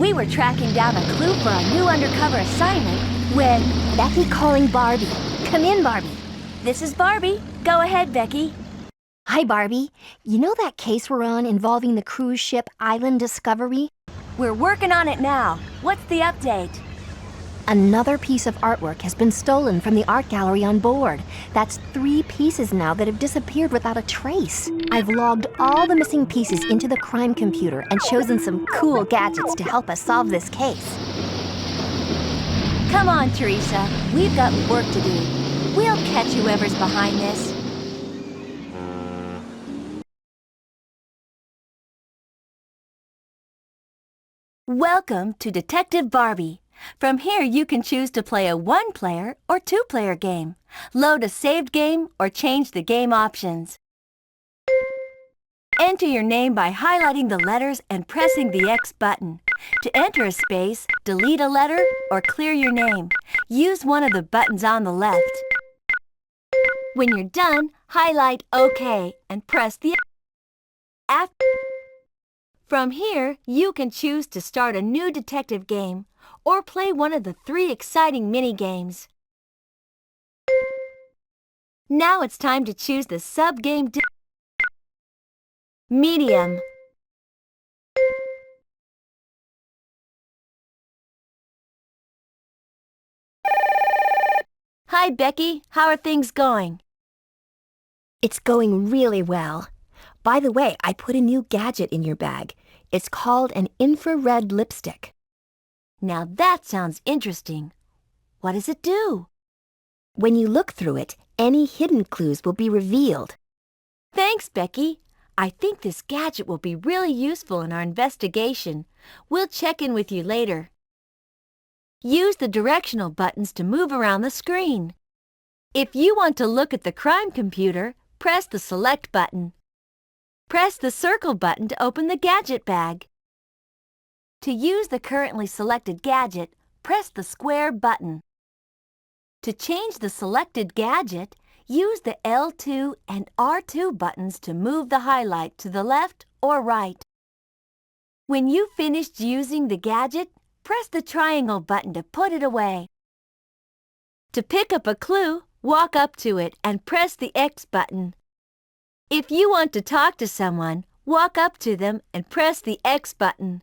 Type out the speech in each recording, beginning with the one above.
We were tracking down a clue for our new undercover assignment when Becky calling Barbie. Come in, Barbie. This is Barbie. Go ahead, Becky. Hi, Barbie. You know that case we're on involving the cruise ship Island Discovery? We're working on it now. What's the update? Another piece of artwork has been stolen from the art gallery on board. That's 3 pieces now that have disappeared without a trace. I've logged all the missing pieces into the crime computer and chosen some cool gadgets to help us solve this case. Come on, Teresa. We've got work to do. We'll catch whoever's behind this. Welcome to Detective Barbie. From here, you can choose to play a 1-player or 2-player game, load a saved game, or change the game options. Enter your name by highlighting the letters and pressing the X button. To enter a space, delete a letter, or clear your name, use one of the buttons on the left. When you're done, highlight OK and press the F. From here, you can choose to start a new detective game or play one of the 3 exciting mini-games. Now it's time to choose the sub-game Medium. Hi, Becky. How are things going? It's going really well. By the way, I put a new gadget in your bag. It's called an infrared lipstick. Now that sounds interesting. What does it do? When you look through it, any hidden clues will be revealed. Thanks, Becky. I think this gadget will be really useful in our investigation. We'll check in with you later. Use the directional buttons to move around the screen. If you want to look at the crime computer, press the Select button. Press the Circle button to open the gadget bag. To use the currently selected gadget, press the Square button. To change the selected gadget, use the L2 and R2 buttons to move the highlight to the left or right. When you've finished using the gadget, press the triangle button to put it away. To pick up a clue, walk up to it and press the X button. If you want to talk to someone, walk up to them and press the X button.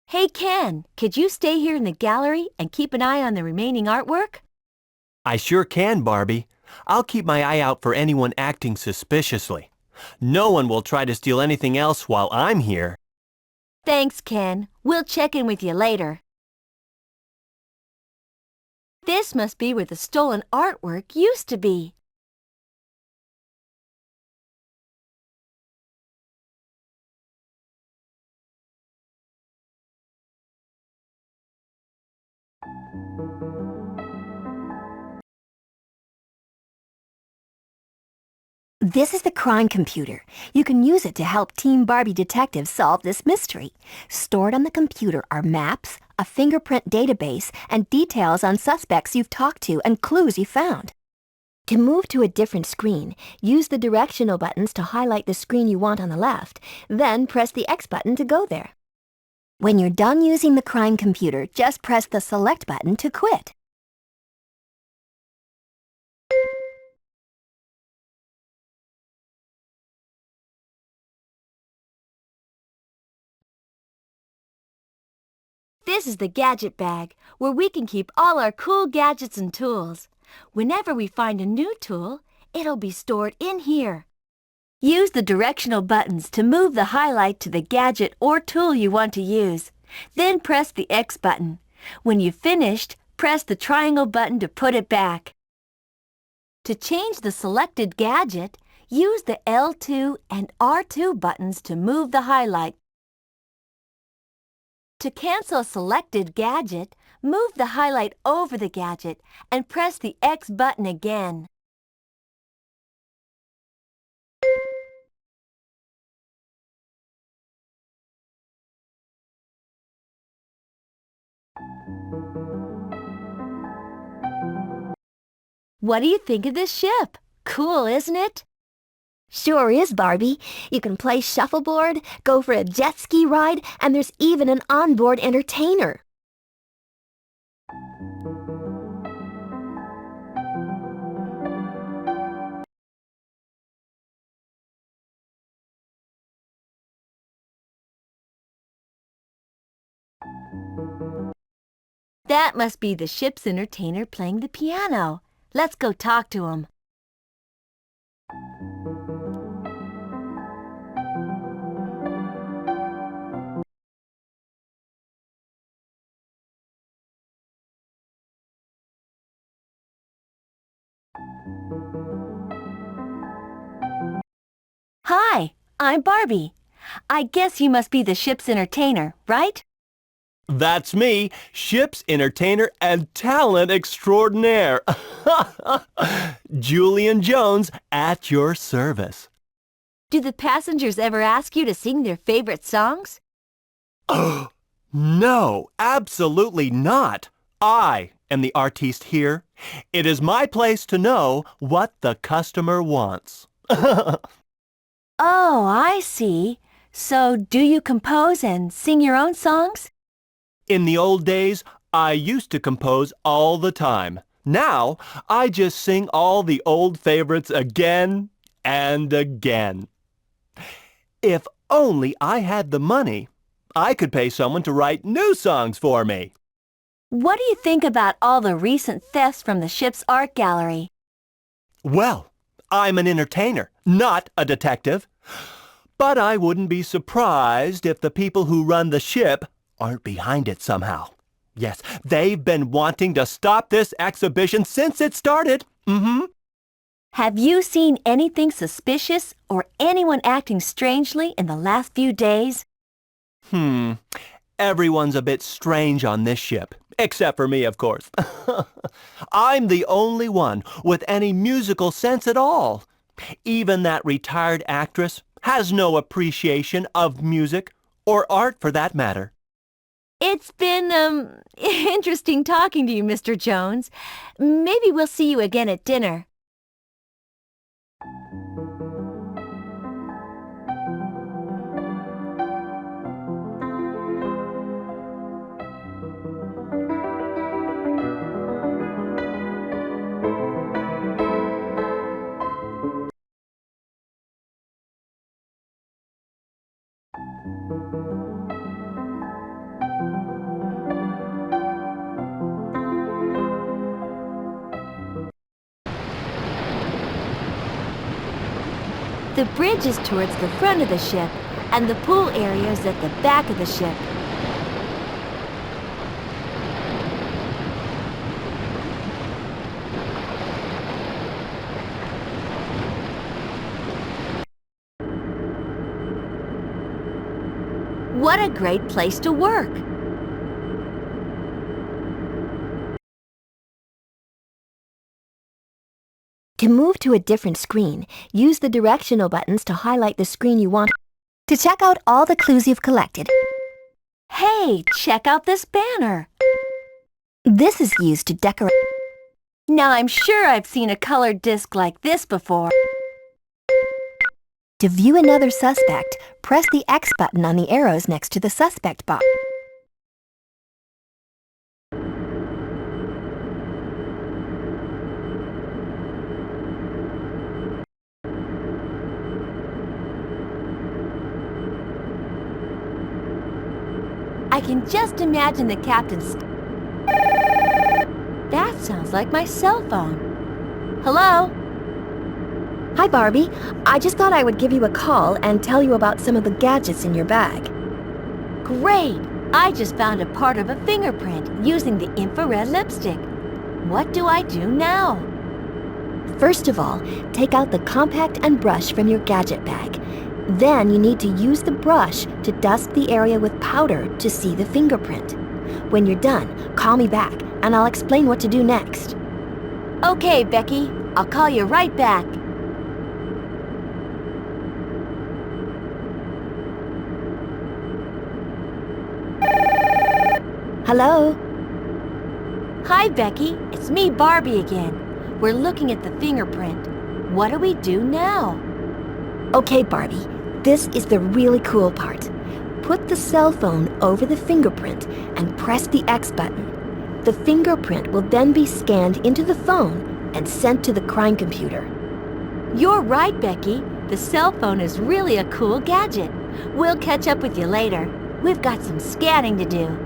Hey, Ken, could you stay here in the gallery and keep an eye on the remaining artwork? I sure can, Barbie. I'll keep my eye out for anyone acting suspiciously. No one will try to steal anything else while I'm here. Thanks, Ken. We'll check in with you later. This must be where the stolen artwork used to be. This is the crime computer. You can use it to help Team Barbie detectives solve this mystery. Stored on the computer are maps, a fingerprint database, and details on suspects you've talked to and clues you found. To move to a different screen, use the directional buttons to highlight the screen you want on the left, then press the X button to go there. When you're done using the crime computer, just press the Select button to quit. This is the gadget bag, where we can keep all our cool gadgets and tools. Whenever we find a new tool, it'll be stored in here. Use the directional buttons to move the highlight to the gadget or tool you want to use. Then press the X button. When you've finished, press the triangle button to put it back. To change the selected gadget, use the L2 and R2 buttons to move the highlight. To cancel a selected gadget, move the highlight over the gadget and press the X button again. What do you think of this ship? Cool, isn't it? Sure is, Barbie. You can play shuffleboard, go for a jet ski ride, and there's even an onboard entertainer. That must be the ship's entertainer playing the piano. Let's go talk to him. Hi, I'm Barbie. I guess you must be the ship's entertainer, right? That's me, ship's entertainer and talent extraordinaire. Julian Jones at your service. Do the passengers ever ask you to sing their favorite songs? No, absolutely not. I am the artiste here. It is my place to know what the customer wants. Oh, I see. So do you compose and sing your own songs? In the old days, I used to compose all the time. Now, I just sing all the old favorites again and again. If only I had the money, I could pay someone to write new songs for me. What do you think about all the recent thefts from the ship's art gallery? Well, I'm an entertainer, not a detective. But I wouldn't be surprised if the people who run the ship aren't behind it somehow. Yes, they've been wanting to stop this exhibition since it started. Have you seen anything suspicious or anyone acting strangely in the last few days? Everyone's a bit strange on this ship, except for me, of course. I'm the only one with any musical sense at all. Even that retired actress has no appreciation of music, or art for that matter. It's been, interesting talking to you, Mr. Jones. Maybe we'll see you again at dinner. The bridge is towards the front of the ship, and the pool area is at the back of the ship. What a great place to work! To move to a different screen, use the directional buttons to highlight the screen you want to check out all the clues you've collected. Hey, check out this banner! This is used to decorate. Now I'm sure I've seen a colored disc like this before. To view another suspect, press the X button on the arrows next to the suspect box. I can just imagine the captain's... That sounds like my cell phone. Hello? Hi, Barbie. I just thought I would give you a call and tell you about some of the gadgets in your bag. Great! I just found a part of a fingerprint using the infrared lipstick. What do I do now? First of all, take out the compact and brush from your gadget bag. Then you need to use the brush to dust the area with powder to see the fingerprint. When you're done, call me back and I'll explain what to do next. Okay, Becky. I'll call you right back. Hello? Hi, Becky. It's me, Barbie, again. We're looking at the fingerprint. What do we do now? Okay, Barbie, this is the really cool part. Put the cell phone over the fingerprint and press the X button. The fingerprint will then be scanned into the phone and sent to the crime computer. You're right, Becky. The cell phone is really a cool gadget. We'll catch up with you later. We've got some scanning to do.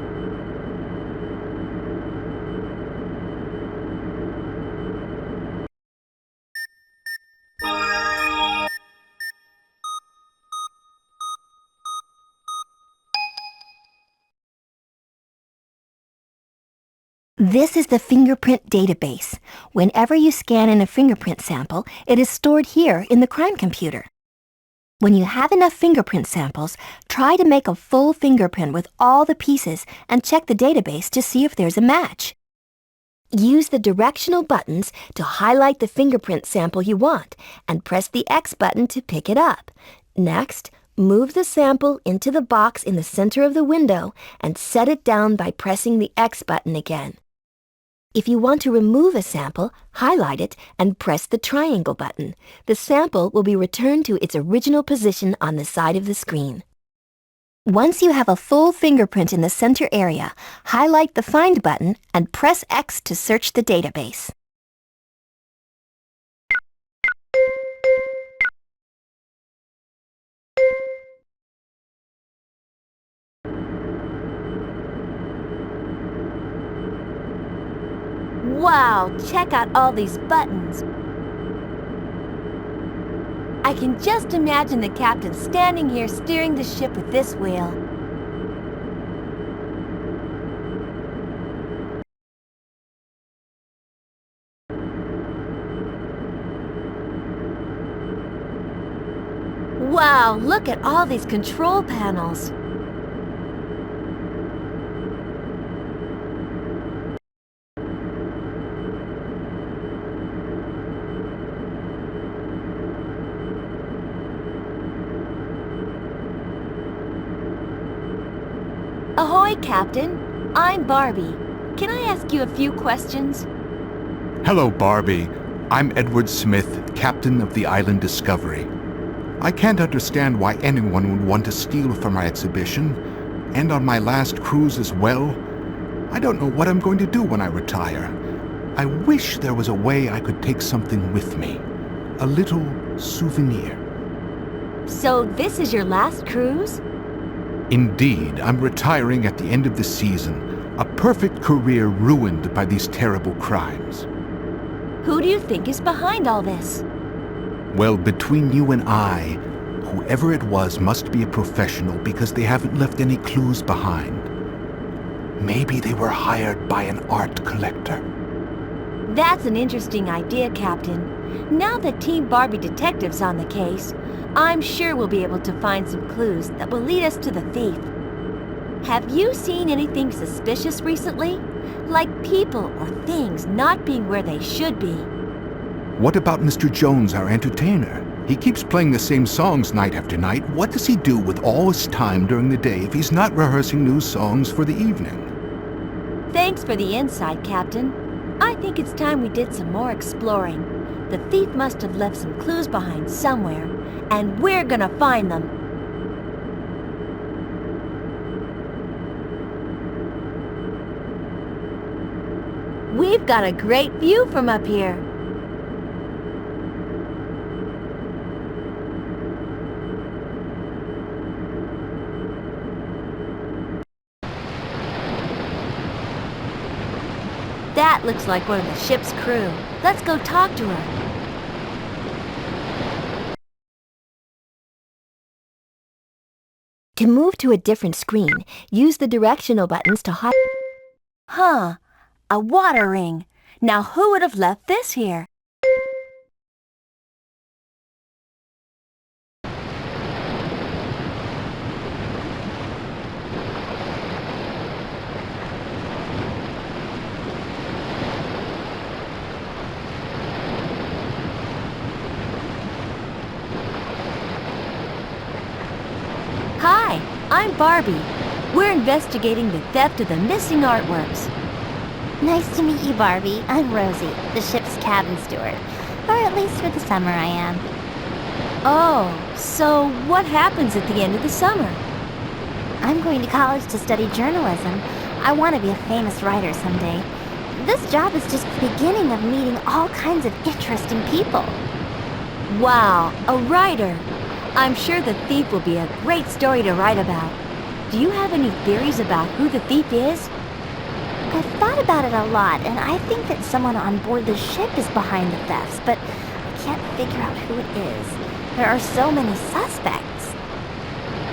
This is the fingerprint database. Whenever you scan in a fingerprint sample, it is stored here in the crime computer. When you have enough fingerprint samples, try to make a full fingerprint with all the pieces and check the database to see if there's a match. Use the directional buttons to highlight the fingerprint sample you want and press the X button to pick it up. Next, move the sample into the box in the center of the window and set it down by pressing the X button again. If you want to remove a sample, highlight it and press the triangle button. The sample will be returned to its original position on the side of the screen. Once you have a full fingerprint in the center area, highlight the Find button and press X to search the database. Wow, check out all these buttons. I can just imagine the captain standing here steering the ship with this wheel. Wow, look at all these control panels. Ahoy, Captain. I'm Barbie. Can I ask you a few questions? Hello, Barbie. I'm Edward Smith, captain of the Island Discovery. I can't understand why anyone would want to steal from our exhibition, and on my last cruise as well. I don't know what I'm going to do when I retire. I wish there was a way I could take something with me. A little souvenir. So this is your last cruise? Indeed, I'm retiring at the end of the season. A perfect career ruined by these terrible crimes. Who do you think is behind all this? Well, between you and I, whoever it was must be a professional because they haven't left any clues behind. Maybe they were hired by an art collector. That's an interesting idea, Captain. Now that Team Barbie Detective's on the case, I'm sure we'll be able to find some clues that will lead us to the thief. Have you seen anything suspicious recently? Like people or things not being where they should be? What about Mr. Jones, our entertainer? He keeps playing the same songs night after night. What does he do with all his time during the day if he's not rehearsing new songs for the evening? Thanks for the insight, Captain. I think it's time we did some more exploring. The thief must have left some clues behind somewhere, and we're gonna find them. We've got a great view from up here. That looks like one of the ship's crew. Let's go talk to her. To move to a different screen, use the directional buttons to Huh, a water ring. Now who would have left this here? Hi, I'm Barbie. We're investigating the theft of the missing artworks. Nice to meet you, Barbie. I'm Rosie, the ship's cabin steward. Or at least for the summer I am. Oh, so what happens at the end of the summer? I'm going to college to study journalism. I want to be a famous writer someday. This job is just the beginning of meeting all kinds of interesting people. Wow, a writer. I'm sure the thief will be a great story to write about. Do you have any theories about who the thief is? I've thought about it a lot, and I think that someone on board the ship is behind the thefts, but I can't figure out who it is. There are so many suspects.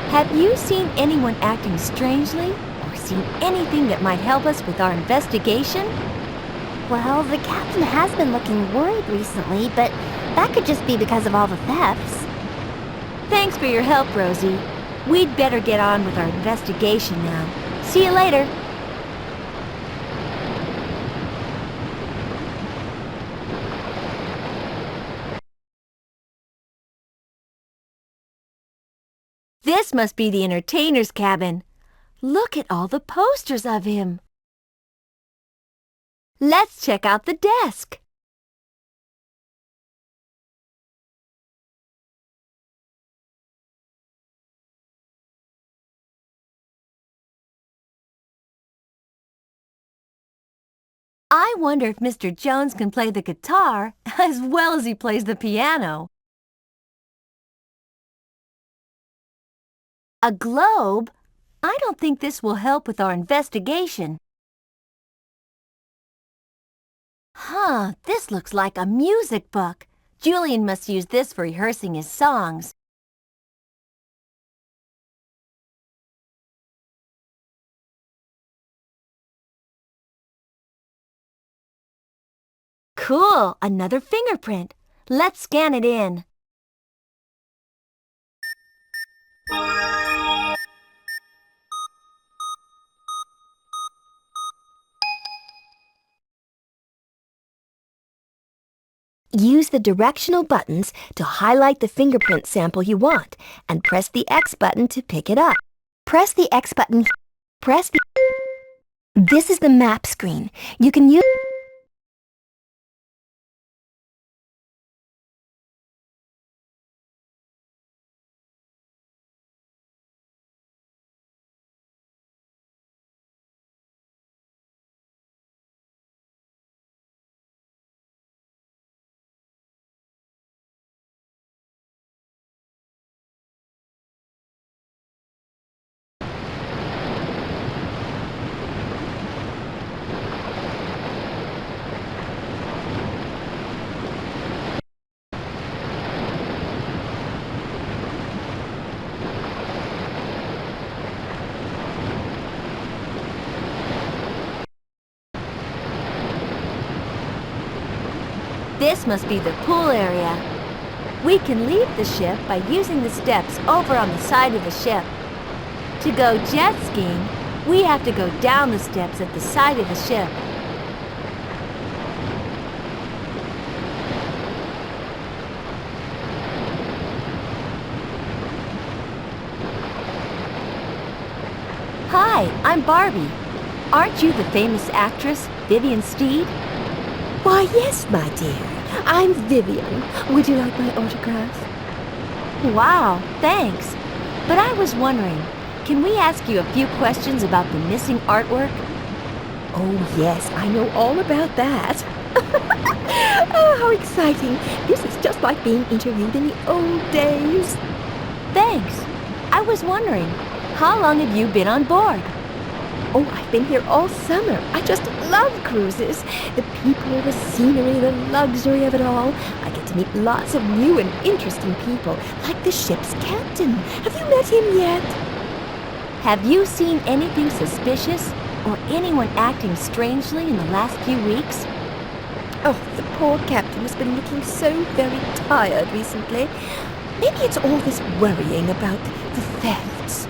Have you seen anyone acting strangely, or seen anything that might help us with our investigation? Well, the captain has been looking worried recently, but that could just be because of all the thefts. Thanks for your help, Rosie. We'd better get on with our investigation now. See you later. This must be the entertainer's cabin. Look at all the posters of him. Let's check out the desk. I wonder if Mr. Jones can play the guitar as well as he plays the piano. A globe? I don't think this will help with our investigation. Huh, this looks like a music book. Julian must use this for rehearsing his songs. Cool, another fingerprint. Let's scan it in. Use the directional buttons to highlight the fingerprint sample you want and press the X button to pick it up. Press the X button. This is the map screen. You can use... This must be the pool area. We can leave the ship by using the steps over on the side of the ship. To go jet skiing, we have to go down the steps at the side of the ship. Hi, I'm Barbie. Aren't you the famous actress, Vivian Steed? Why, yes, my dear. I'm Vivian. Would you like my autograph? Wow, thanks. But I was wondering, can we ask you a few questions about the missing artwork? Oh, yes, I know all about that. Oh, how exciting. This is just like being interviewed in the old days. Thanks. I was wondering, how long have you been on board? Oh, I've been here all summer. I just love cruises. The people, the scenery, the luxury of it all. I get to meet lots of new and interesting people, like the ship's captain. Have you met him yet? Have you seen anything suspicious or anyone acting strangely in the last few weeks? Oh, the poor captain has been looking so very tired recently. Maybe it's all this worrying about the thefts.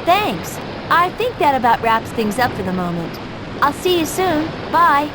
Thanks. I think that about wraps things up for the moment. I'll see you soon. Bye.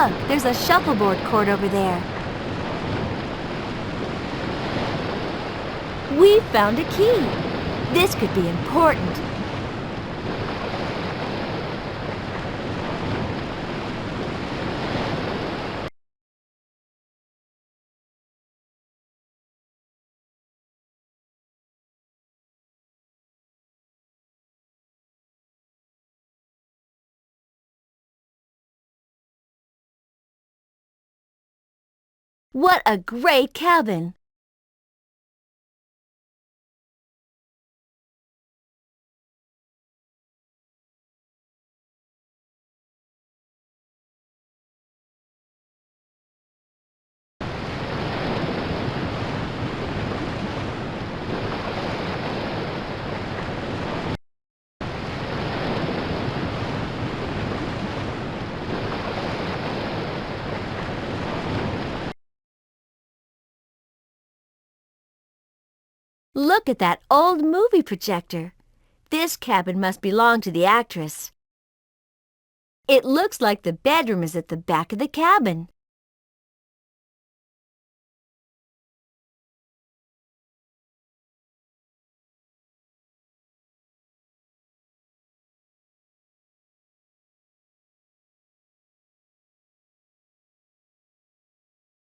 Look, there's a shuffleboard court over there. We found a key. This could be important. What a great cabin! Look at that old movie projector. This cabin must belong to the actress. It looks like the bedroom is at the back of the cabin.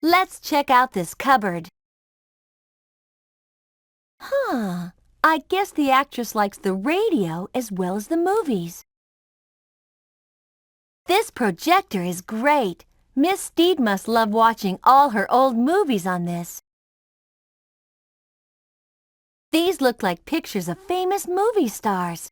Let's check out this cupboard. I guess the actress likes the radio as well as the movies. This projector is great. Miss Steed must love watching all her old movies on this. These look like pictures of famous movie stars.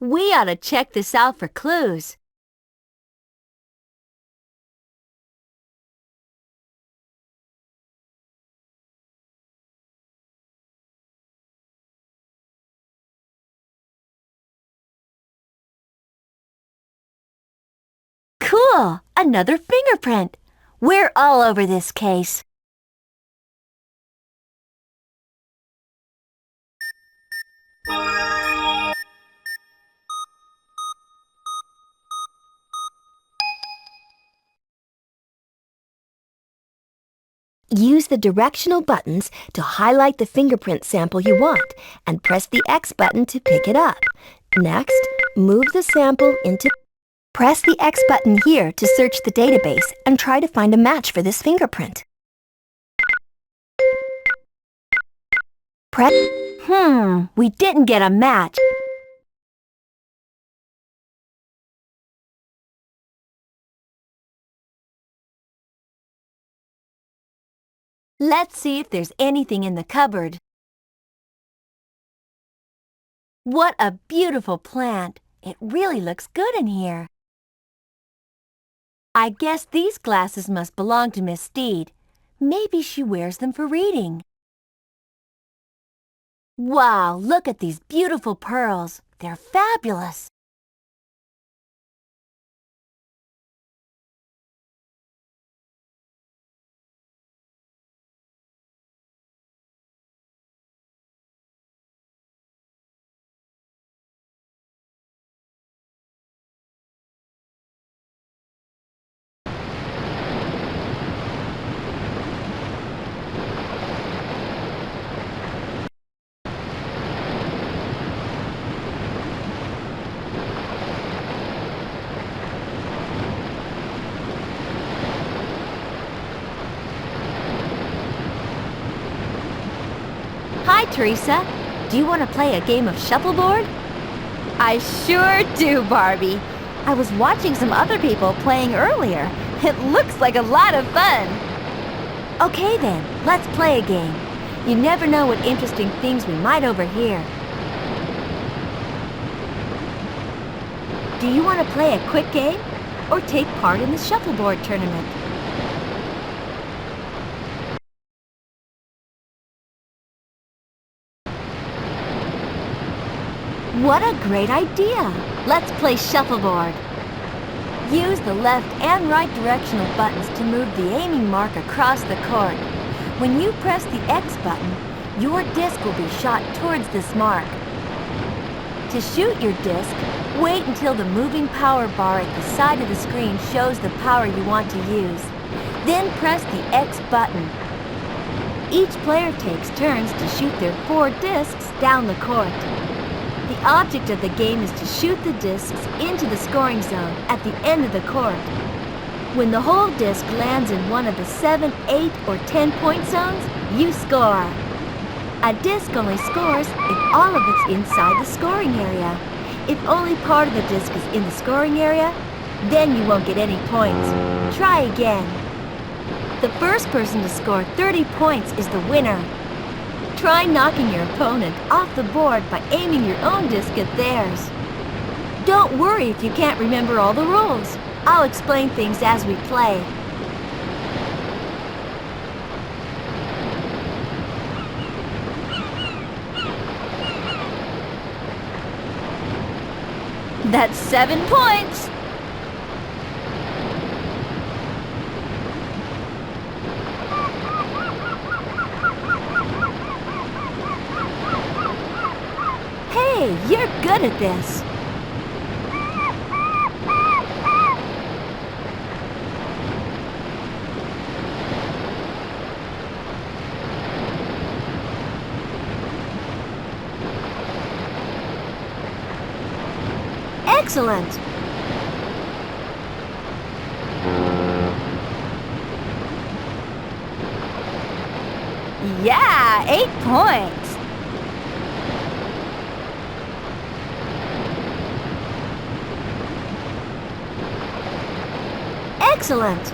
We ought to check this out for clues. Cool! Another fingerprint. We're all over this case. Use the directional buttons to highlight the fingerprint sample you want and press the X button to pick it up. Next, move the sample into... Press the X button here to search the database and try to find a match for this fingerprint. We didn't get a match. Let's see if there's anything in the cupboard. What a beautiful plant! It really looks good in here. I guess these glasses must belong to Miss Steed. Maybe she wears them for reading. Wow, look at these beautiful pearls. They're fabulous. Hi, Teresa. Do you want to play a game of shuffleboard? I sure do, Barbie. I was watching some other people playing earlier. It looks like a lot of fun. Okay then, let's play a game. You never know what interesting things we might overhear. Do you want to play a quick game or take part in the shuffleboard tournament? What a great idea! Let's play shuffleboard. Use the left and right directional buttons to move the aiming mark across the court. When you press the X button, your disc will be shot towards this mark. To shoot your disc, wait until the moving power bar at the side of the screen shows the power you want to use. Then press the X button. Each player takes turns to shoot their 4 discs down the court. The object of the game is to shoot the discs into the scoring zone at the end of the court. When the whole disc lands in one of the 7, 8, or 10-point zones, you score. A disc only scores if all of it's inside the scoring area. If only part of the disc is in the scoring area, then you won't get any points. Try again. The first person to score 30 points is the winner. Try knocking your opponent off the board by aiming your own disc at theirs. Don't worry if you can't remember all the rules. I'll explain things as we play. That's 7 points! Hey, you're good at this! Excellent! Yeah, 8 points! Excellent!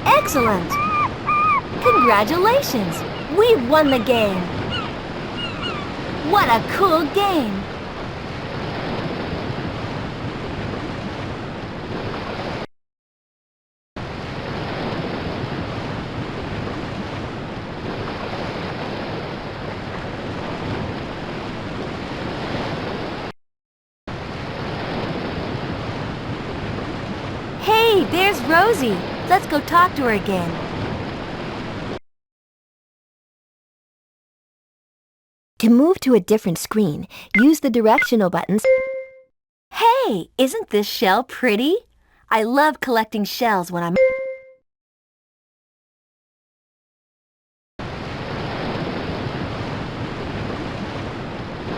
Excellent! Congratulations! We've won the game! What a cool game! Hey, there's Rosie! Let's go talk to her again. To move to a different screen, use the directional buttons. Hey, isn't this shell pretty? I love collecting shells when I'm...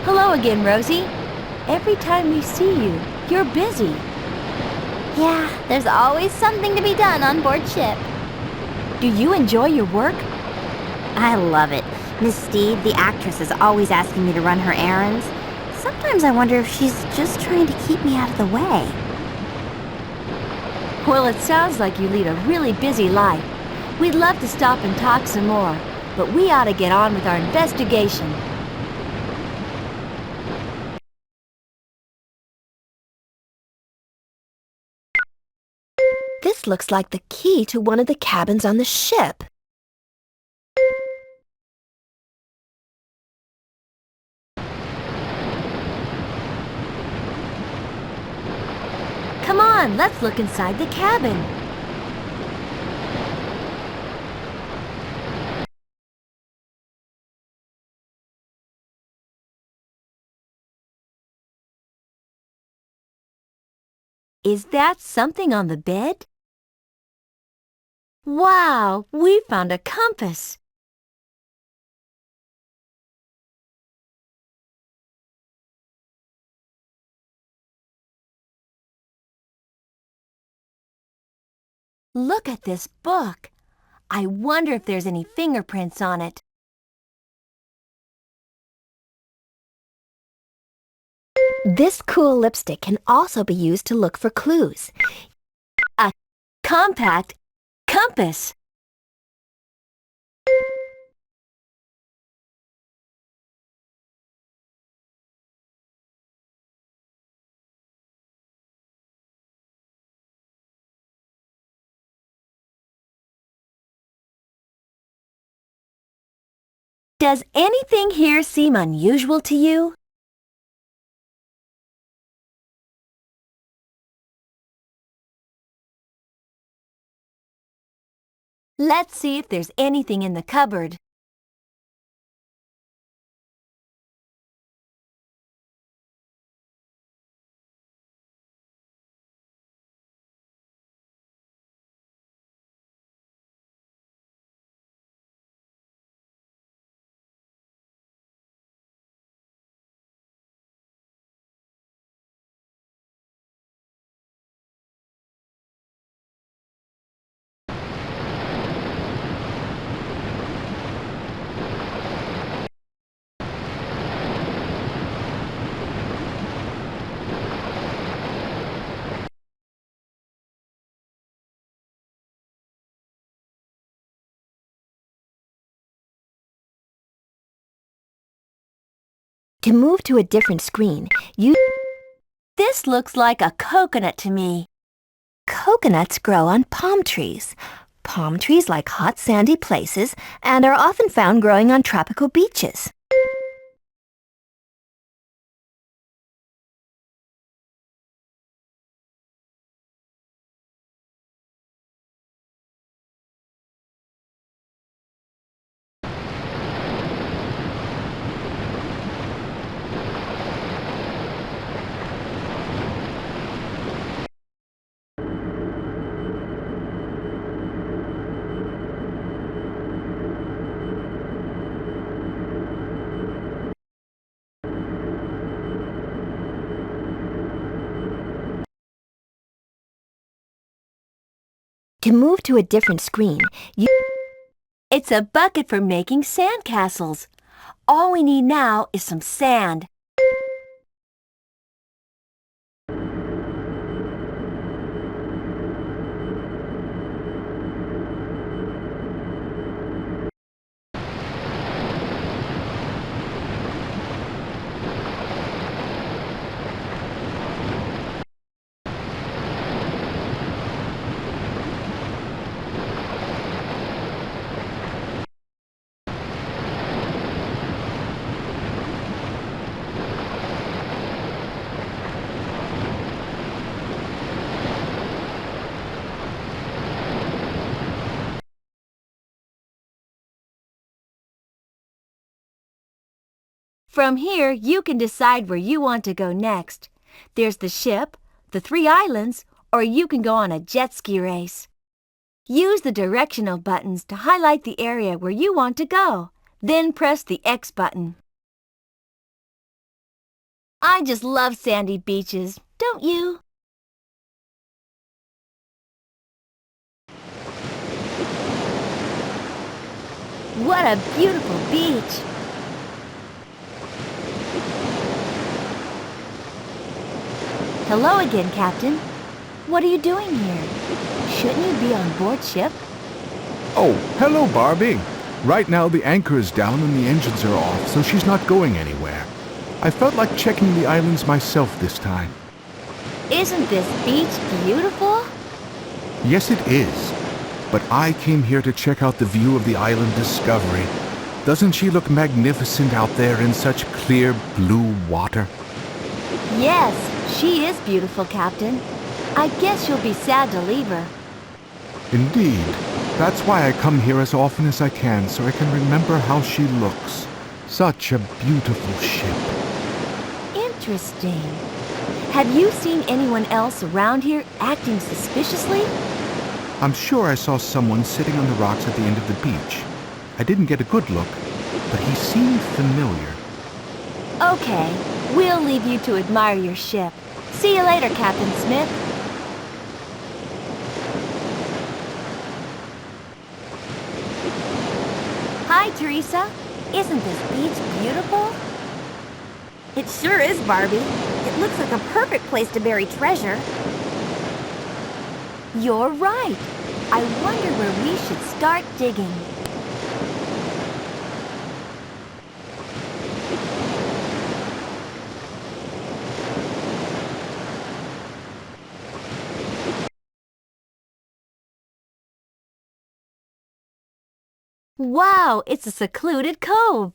Hello again, Rosie. Every time we see you, you're busy. Yeah, there's always something to be done on board ship. Do you enjoy your work? I love it. Miss Steed, the actress, is always asking me to run her errands. Sometimes I wonder if she's just trying to keep me out of the way. Well, it sounds like you lead a really busy life. We'd love to stop and talk some more, but we ought to get on with our investigation. This looks like the key to one of the cabins on the ship. Come on, let's look inside the cabin. Is that something on the bed? Wow, we found a compass. Look at this book. I wonder if there's any fingerprints on it. This cool lipstick can also be used to look for clues. A compact compass. Does anything here seem unusual to you? Let's see if there's anything in the cupboard. To move to a different screen, This looks like a coconut to me. Coconuts grow on palm trees. Palm trees like hot sandy places and are often found growing on tropical beaches. To move to a different screen, It's a bucket for making sandcastles. All we need now is some sand. From here, you can decide where you want to go next. There's the ship, the 3 islands, or you can go on a jet ski race. Use the directional buttons to highlight the area where you want to go. Then press the X button. I just love sandy beaches, don't you? What a beautiful beach! Hello again, Captain. What are you doing here? Shouldn't you be on board ship? Oh, hello, Barbie. Right now the anchor is down and the engines are off, so she's not going anywhere. I felt like checking the islands myself this time. Isn't this beach beautiful? Yes, it is. But I came here to check out the view of the island Discovery. Doesn't she look magnificent out there in such clear blue water? Yes, she is beautiful, Captain. I guess you'll be sad to leave her. Indeed. That's why I come here as often as I can, so I can remember how she looks. Such a beautiful ship. Interesting. Have you seen anyone else around here acting suspiciously? I'm sure I saw someone sitting on the rocks at the end of the beach. I didn't get a good look, but he seemed familiar. Okay, we'll leave you to admire your ship. See you later, Captain Smith. Hi, Teresa. Isn't this beach beautiful? It sure is, Barbie. It looks like a perfect place to bury treasure. You're right. I wonder where we should start digging. Wow, it's a secluded cove.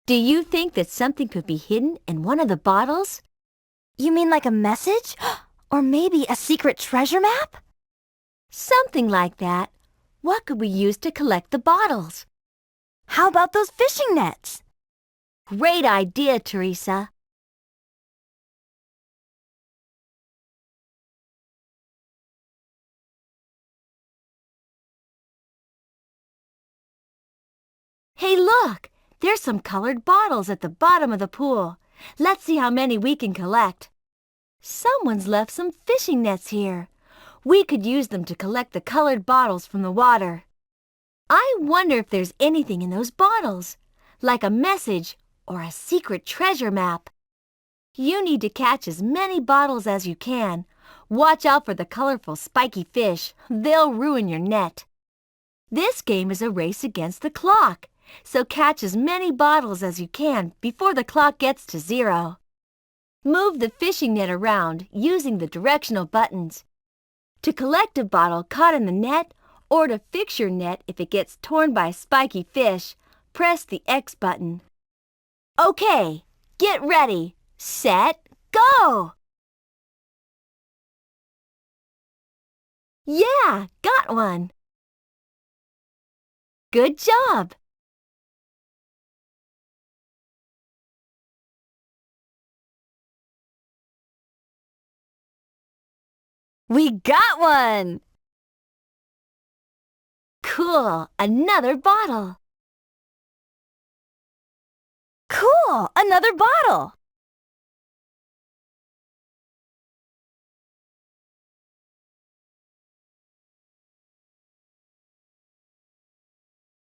Do you think that something could be hidden in one of the bottles? You mean like a message? Or maybe a secret treasure map? Something like that. What could we use to collect the bottles? How about those fishing nets? Great idea, Teresa. Hey, look! There's some colored bottles at the bottom of the pool. Let's see how many we can collect. Someone's left some fishing nets here. We could use them to collect the colored bottles from the water. I wonder if there's anything in those bottles, like a message or a secret treasure map. You need to catch as many bottles as you can. Watch out for the colorful spiky fish. They'll ruin your net. This game is a race against the clock, so catch as many bottles as you can before the clock gets to 0. Move the fishing net around using the directional buttons. To collect a bottle caught in the net, or to fix your net if it gets torn by a spiky fish, press the X button. Okay, get ready, set, go! Yeah, got one! Good job! We got one! Cool, another bottle. Cool, another bottle!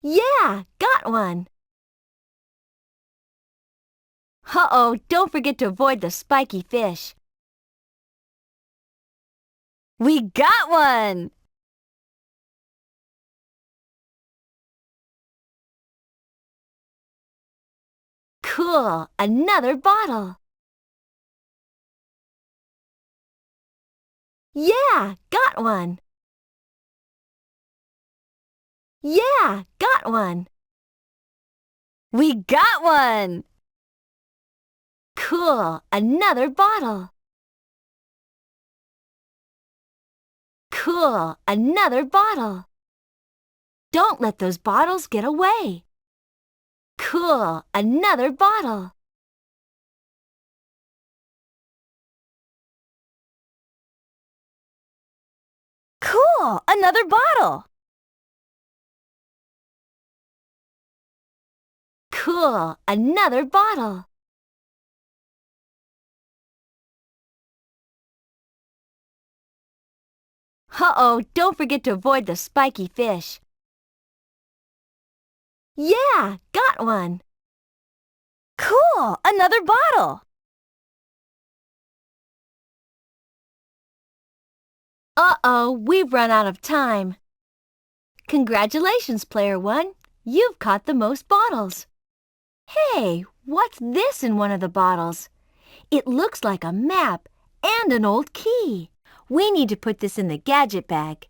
Yeah, got one. Uh-oh, don't forget to avoid the spiky fish. We got one! Cool, another bottle. Yeah, got one. Yeah, got one. We got one! Cool, another bottle. Cool, another bottle. Don't let those bottles get away. Cool, another bottle. Cool, another bottle! Cool, another bottle. Uh-oh, don't forget to avoid the spiky fish. Yeah, got one. Cool, another bottle! Uh-oh, we've run out of time. Congratulations, Player 1. You've caught the most bottles. Hey, what's this in one of the bottles? It looks like a map and an old key. We need to put this in the gadget bag.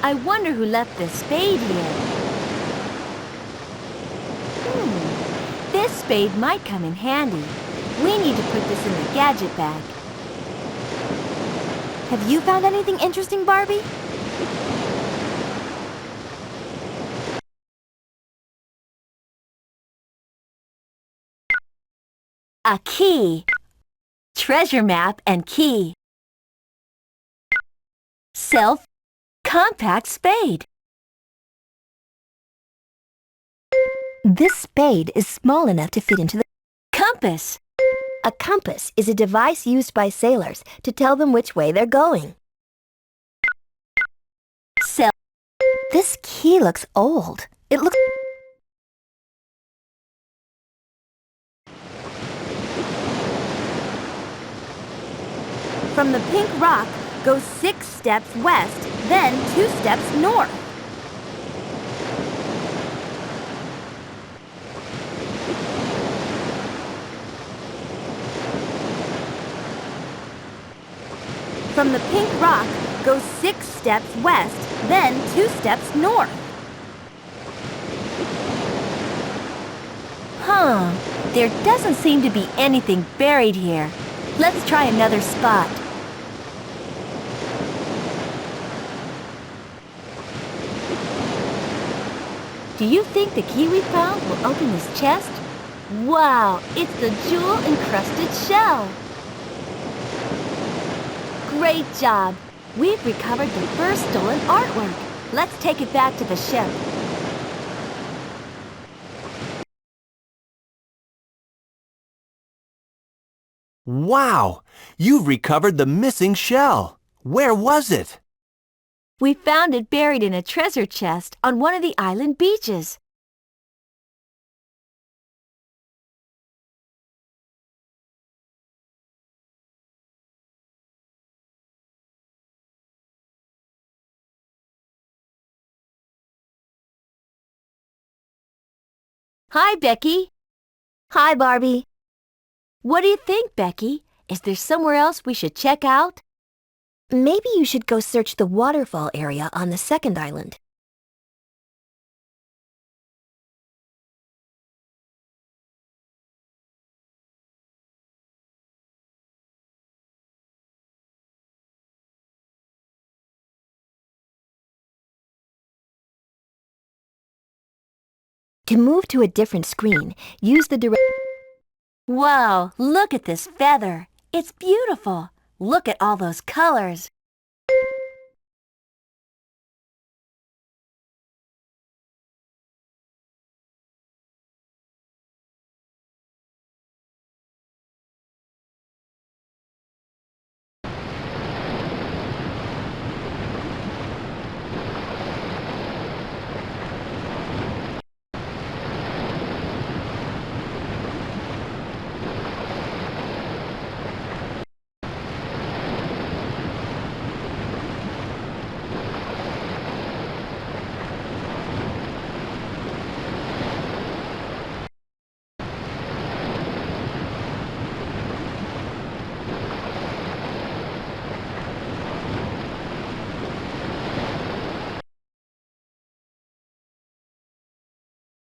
I wonder who left the spade here. This spade might come in handy. We need to put this in the gadget bag. Have you found anything interesting, Barbie? A key. Treasure map and key. Compact spade. This spade is small enough to fit into the Compass. A compass is a device used by sailors to tell them which way they're going. This key looks old. It looks From the pink rock, go 6 steps west, then 2 steps north. From the pink rock, go 6 steps west, then 2 steps north. Huh. There doesn't seem to be anything buried here. Let's try another spot. Do you think the key we found will open this chest? Wow, it's the jewel-encrusted shell. Great job! We've recovered the first stolen artwork. Let's take it back to the ship. Wow! You've recovered the missing shell. Where was it? We found it buried in a treasure chest on one of the island beaches. Hi, Becky. Hi, Barbie. What do you think, Becky? Is there somewhere else we should check out? Maybe you should go search the waterfall area on the second island. To move to a different screen, use the direct... Wow, look at this feather. It's beautiful. Look at all those colors.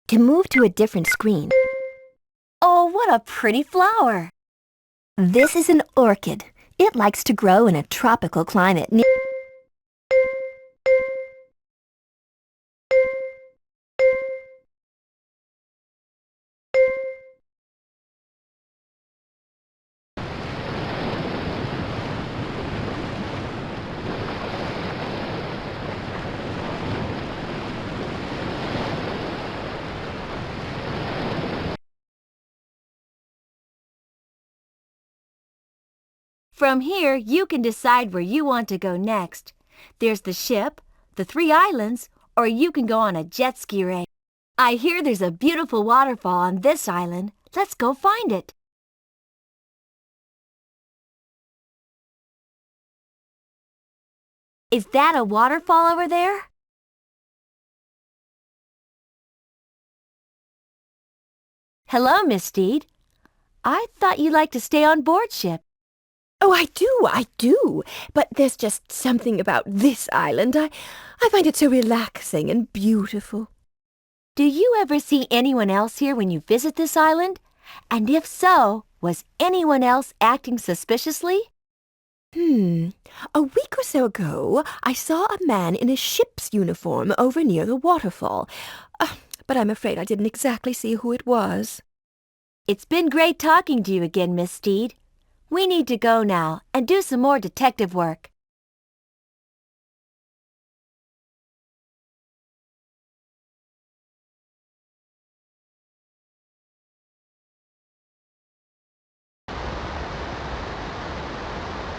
To move to a different screen... Oh, what a pretty flower! This is an orchid. It likes to grow in a tropical climate. From here, you can decide where you want to go next. There's the ship, the 3 islands, or you can go on a jet ski race. I hear there's a beautiful waterfall on this island. Let's go find it. Is that a waterfall over there? Hello, Miss Steed. I thought you liked to stay on board ship. Oh, I do. But there's just something about this island. I find it so relaxing and beautiful. Do you ever see anyone else here when you visit this island? And if so, was anyone else acting suspiciously? A week or so ago, I saw a man in a ship's uniform over near the waterfall. But I'm afraid I didn't exactly see who it was. It's been great talking to you again, Miss Steed. We need to go now and do some more detective work.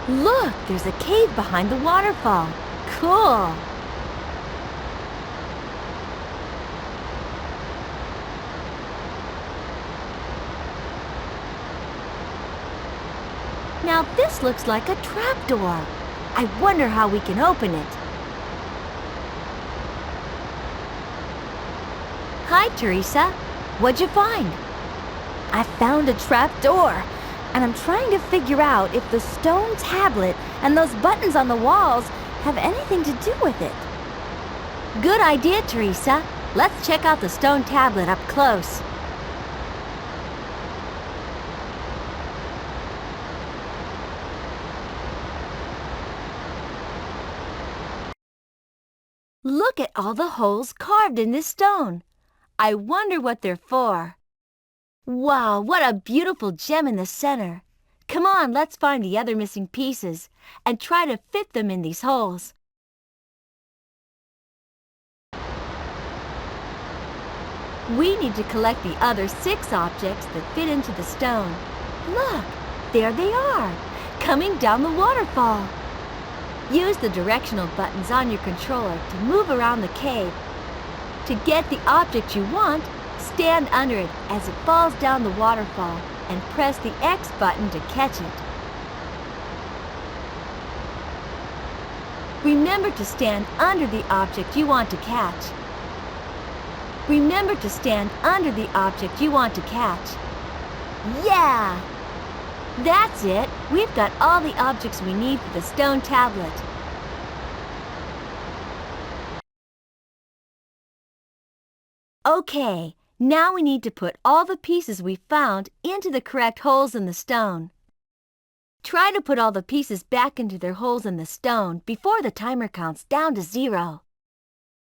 Look, there's a cave behind the waterfall. Cool. Now this looks like a trapdoor. I wonder how we can open it. Hi, Teresa. What'd you find? I found a trap door, and I'm trying to figure out if the stone tablet and those buttons on the walls have anything to do with it. Good idea, Teresa. Let's check out the stone tablet up close. Look at all the holes carved in this stone. I wonder what they're for. Wow, what a beautiful gem in the center. Come on, let's find the other missing pieces and try to fit them in these holes. We need to collect the other 6 objects that fit into the stone. Look, there they are, coming down the waterfall. Use the directional buttons on your controller to move around the cave. To get the object you want, stand under it as it falls down the waterfall and press the X button to catch it. Remember to stand under the object you want to catch. Remember to stand under the object you want to catch. Yeah! That's it! We've got all the objects we need for the stone tablet. Okay, now we need to put all the pieces we found into the correct holes in the stone. Try to put all the pieces back into their holes in the stone before the timer counts down to 0.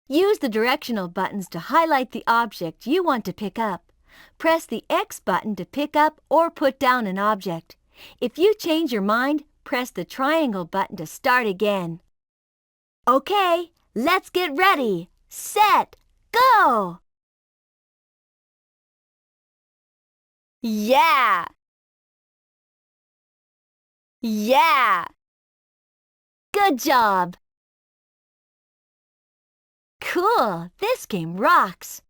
Use the directional buttons to highlight the object you want to pick up. Press the X button to pick up or put down an object. If you change your mind, press the triangle button to start again. Okay, let's get ready. Set, go! Yeah! Yeah! Good job! Cool! This game rocks!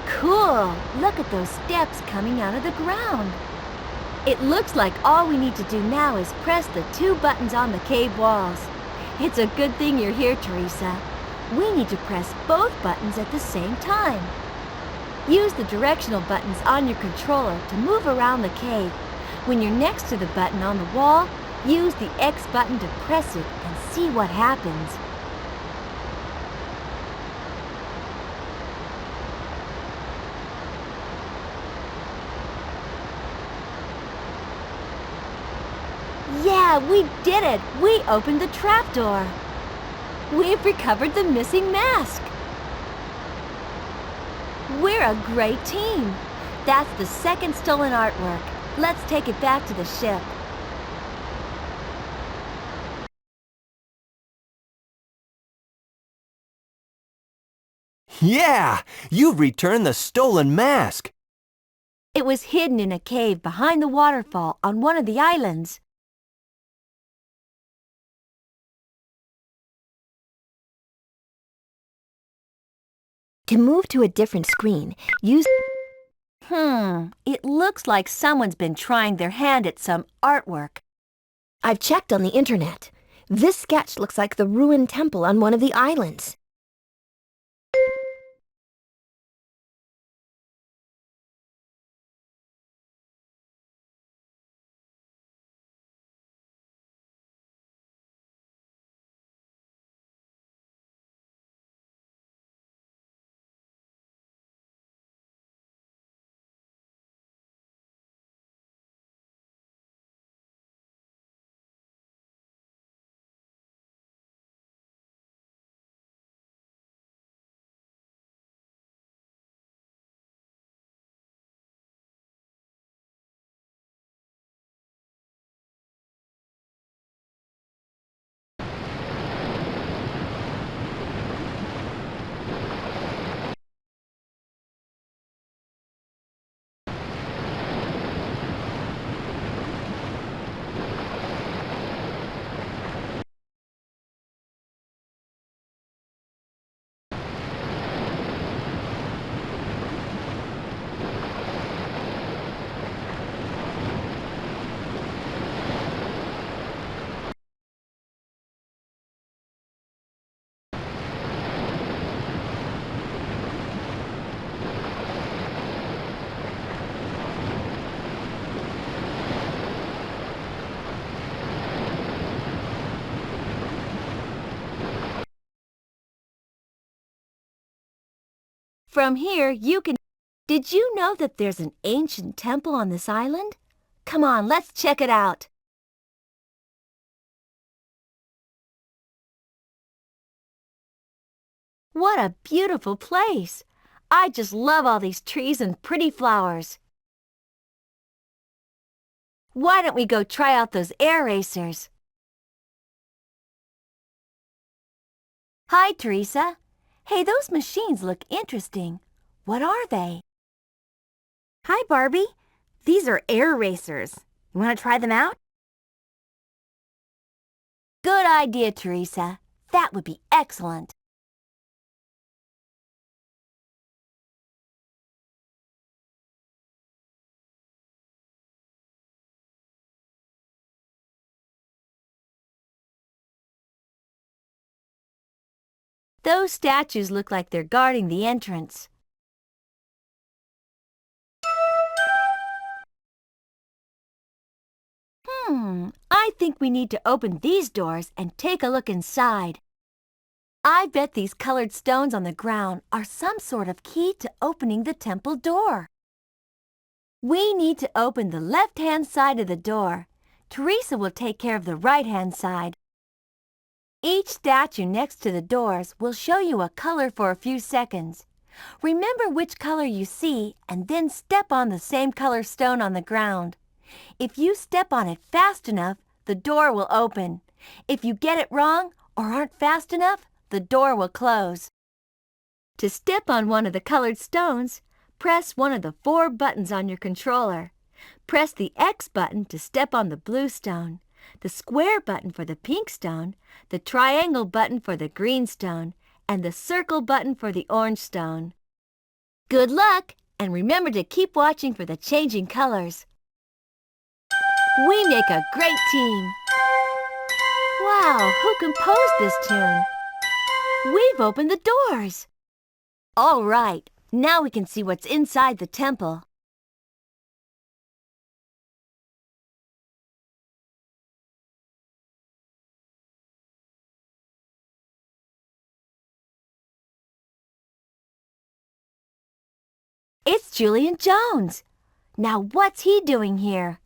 Cool! Look at those steps coming out of the ground. It looks like all we need to do now is press the 2 buttons on the cave walls. It's a good thing you're here, Teresa. We need to press both buttons at the same time. Use the directional buttons on your controller to move around the cave. When you're next to the button on the wall, use the X button to press it and see what happens. Yeah, we did it! We opened the trapdoor! We've recovered the missing mask! We're a great team! That's the 2nd stolen artwork. Let's take it back to the ship. Yeah! You've returned the stolen mask! It was hidden in a cave behind the waterfall on one of the islands. To move to a different screen, use... It looks like someone's been trying their hand at some artwork. I've checked on the internet. This sketch looks like the ruined temple on one of the islands. From here, you can... Did you know that there's an ancient temple on this island? Come on, let's check it out. What a beautiful place! I just love all these trees and pretty flowers. Why don't we go try out those air racers? Hi, Teresa. Hey, those machines look interesting. What are they? Hi, Barbie. These are air racers. You want to try them out? Good idea, Teresa. That would be excellent. Those statues look like they're guarding the entrance. I think we need to open these doors and take a look inside. I bet these colored stones on the ground are some sort of key to opening the temple door. We need to open the left-hand side of the door. Teresa will take care of the right-hand side. Each statue next to the doors will show you a color for a few seconds. Remember which color you see and then step on the same color stone on the ground. If you step on it fast enough, the door will open. If you get it wrong or aren't fast enough, the door will close. To step on one of the colored stones, press one of the 4 buttons on your controller. Press the X button to step on the blue stone, the square button for the pink stone, the triangle button for the green stone, and the circle button for the orange stone. Good luck, and remember to keep watching for the changing colors. We make a great team. Wow, who composed this tune? We've opened the doors. All right, now we can see what's inside the temple. It's Julian Jones. Now what's he doing here?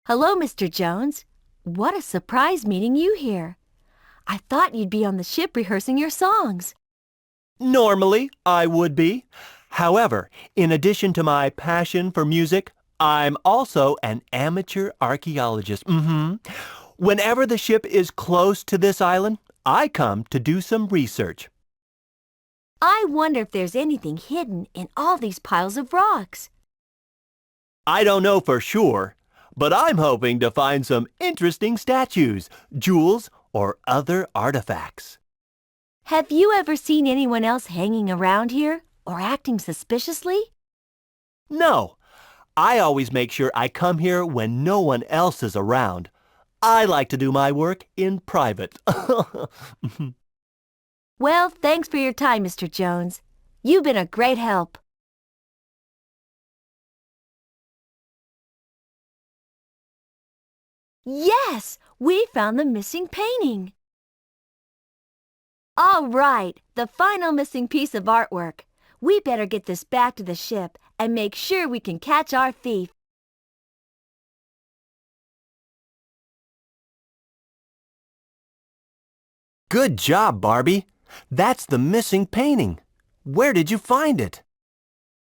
Hello, Mr. Jones. What a surprise meeting you here. I thought you'd be on the ship rehearsing your songs. Normally, I would be. However, in addition to my passion for music, I'm also an amateur archaeologist. Whenever the ship is close to this island, I come to do some research. I wonder if there's anything hidden in all these piles of rocks. I don't know for sure, but I'm hoping to find some interesting statues, jewels, or other artifacts. Have you ever seen anyone else hanging around here or acting suspiciously? No, I always make sure I come here when no one else is around. I like to do my work in private. Well, thanks for your time, Mr. Jones. You've been a great help. Yes, we found the missing painting. All right, the final missing piece of artwork. We better get this back to the ship and make sure we can catch our thief. Good job, Barbie. That's the missing painting. Where did you find it?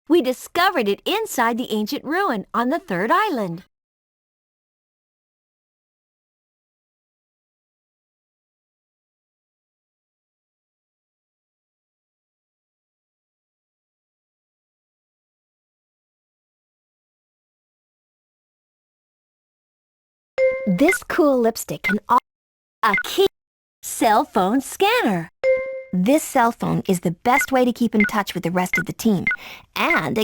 We discovered it inside the ancient ruin on the 3rd island. This cool lipstick can a key cell phone scanner. This cell phone is the best way to keep in touch with the rest of the team. And a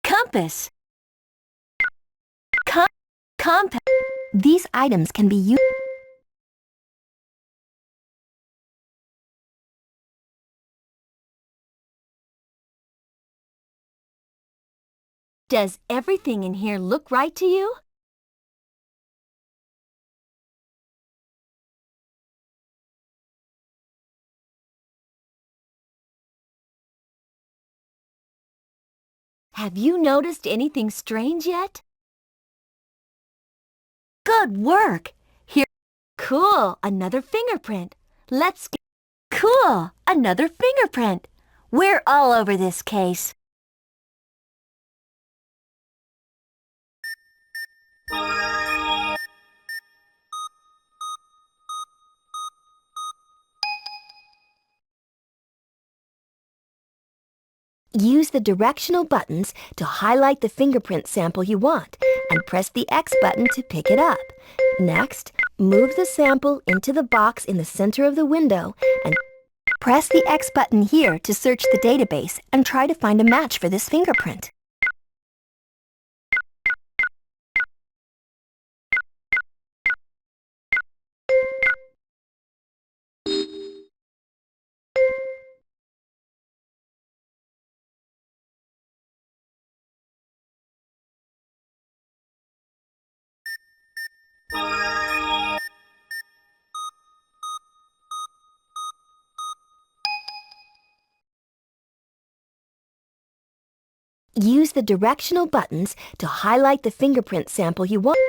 compass. Compass. These items can be used. Does everything in here look right to you? Have you noticed anything strange yet? Good work! Here. Cool, another fingerprint. Let's get. Cool, another fingerprint. We're all over this case. Use the directional buttons to highlight the fingerprint sample you want and press the X button to pick it up. Next, move the sample into the box in the center of the window and press the X button here to search the database and try to find a match for this fingerprint. Use the directional buttons to highlight the fingerprint sample you want.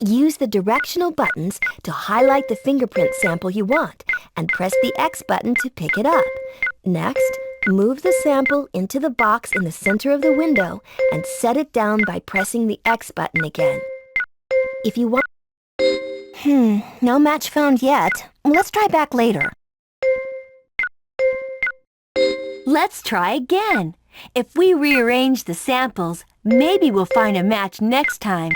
Use the directional buttons to highlight the fingerprint sample you want and press the X button to pick it up. Next, move the sample into the box in the center of the window and set it down by pressing the X button again. If you want... no match found yet. Let's try back later. Let's try again. If we rearrange the samples, maybe we'll find a match next time.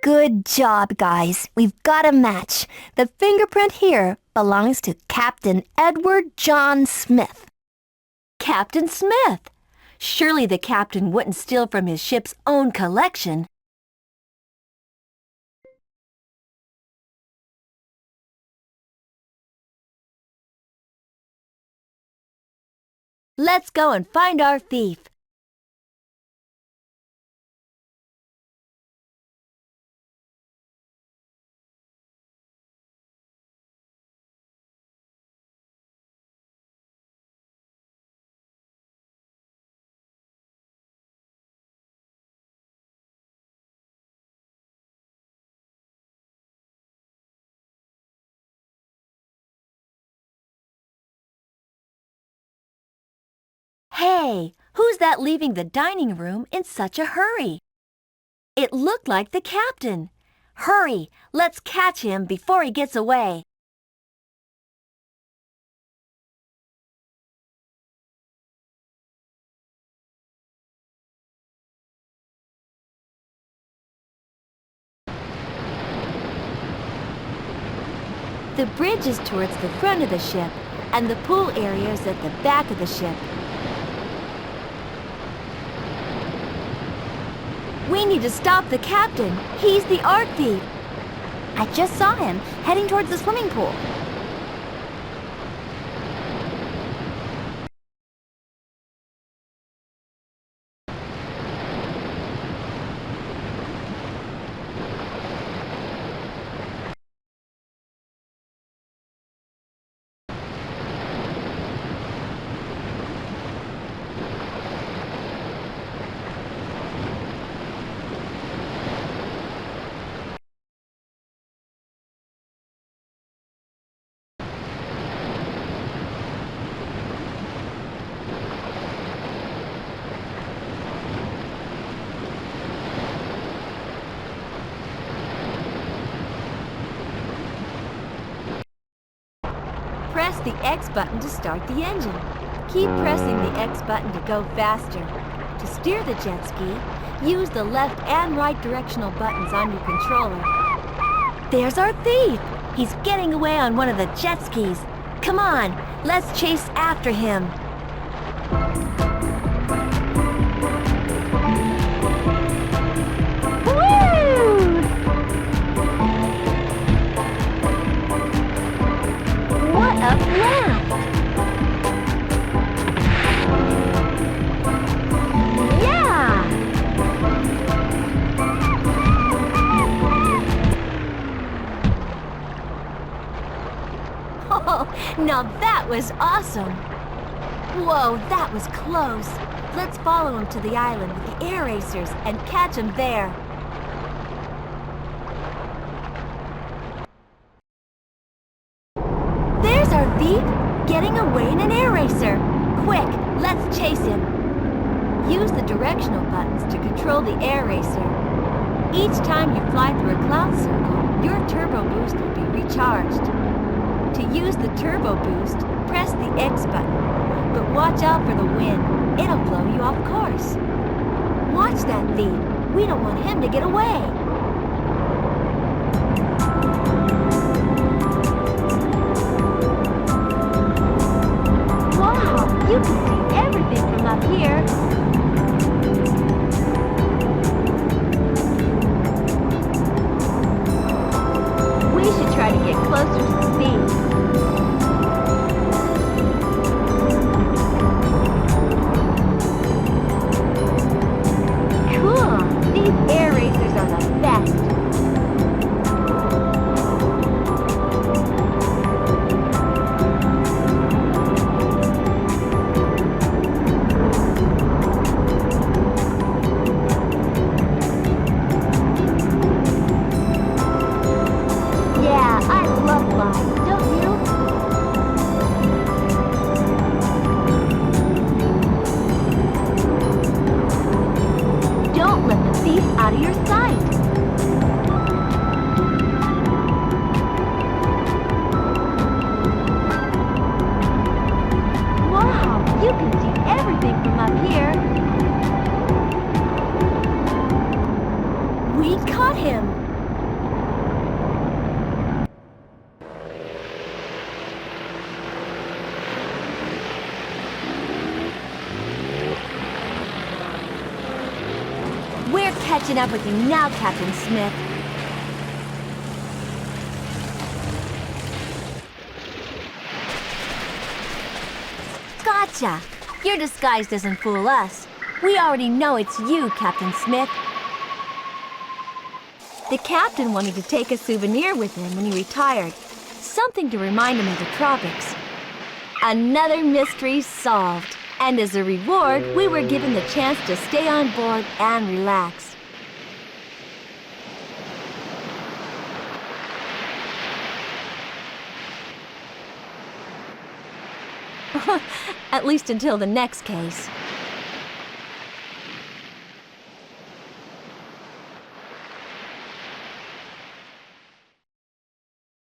Good job, guys. We've got a match. The fingerprint here belongs to Captain Edward John Smith. Captain Smith! Surely the captain wouldn't steal from his ship's own collection. Let's go and find our thief. Hey, who's that leaving the dining room in such a hurry? It looked like the captain. Hurry, let's catch him before he gets away. The bridge is towards the front of the ship, and the pool area is at the back of the ship. We need to stop the captain. He's the art thief. I just saw him heading towards the swimming pool. Press the X button to start the engine. Keep pressing the X button to go faster. To steer the jet ski, use the left and right directional buttons on your controller. There's our thief! He's getting away on one of the jet skis. Come on, let's chase after him. What a blast! Now that was awesome! Whoa, that was close. Let's follow him to the island with the air racers and catch him there. There's our thief, getting away in an air racer. Quick, let's chase him. Use the directional buttons to control the air racer. Each time you fly through a cloud circle, your turbo boost will be recharged. To use the turbo boost, press the X button, but watch out for the wind. It'll blow you off course. Watch that thief. We don't want him to get away. Wow, you can see everything from up here. We should try to get closer to the thief. Cool! These air racers are the best. Yeah, I love flying, don't you? Don't let the thief out of your sight. Wow, you can see everything from up here. We caught him. We're catching up with you now, Captain Smith. Gotcha! Your disguise doesn't fool us. We already know it's you, Captain Smith. The captain wanted to take a souvenir with him when he retired. Something to remind him of the tropics. Another mystery solved. And as a reward, we were given the chance to stay on board and relax. At least until the next case.